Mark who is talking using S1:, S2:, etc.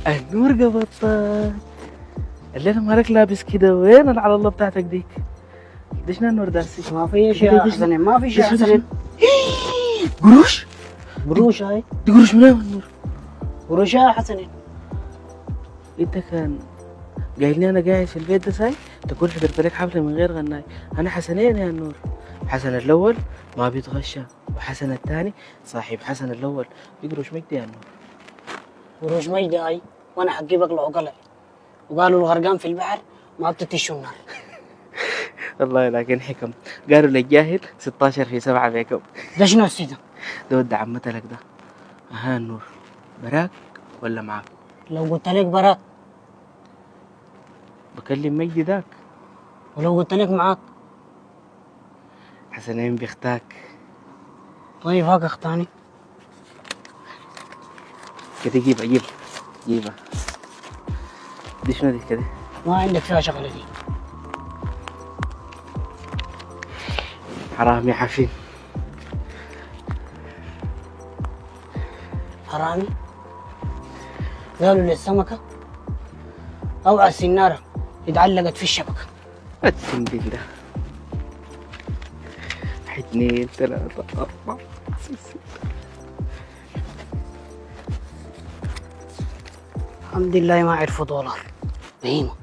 S1: النور قبطان. الليلة مالك لابس كده، وين على الله بتاعتك ديك؟ دشنا النور داسي.
S2: ما في شيء يا حسنين، ما في شيء يا حسنين.
S1: قروش؟
S2: قروش هاي؟
S1: دي قروش من وين النور؟
S2: قروش يا حسنين.
S1: انت كان قايل لي انا قاعد في البيت ده ساي تقول حضرت لك حفلة من غير غناي. انا حسنين يا النور. حسن الاول ما بيتغشى، وحسن الثاني صاحب حسن الاول. دي قروش مجدي يا النور.
S2: قروش مجدي هاي، وانا حجي بقلع وقلع، وقالوا الغرقان في البحر ما بتتشوا النار.
S1: والله لكن حكم. قالوا للجاهل 16 في 7 بيكم.
S2: ده شنو السيدة؟
S1: ده ود عمتك ده. ها النور، براك ولا معاك؟
S2: لو قلت لك براك،
S1: بكلم مجدي ذاك.
S2: ولو قلت لك معاك.
S1: حسنين بيختاك.
S2: طيب هاك اختاني.
S1: كده جيبها. دي شنو دي كده؟
S2: ما عندك فيها شغلة دي.
S1: حرام يا حفين.
S2: حرامي؟ قالوا للسمكة اوعى السنارة اتعلقت في الشبكة.
S1: اتم بالله. 1 2 3 4 5 6.
S2: الحمد لله ما عرفوا دولار. بهيمة.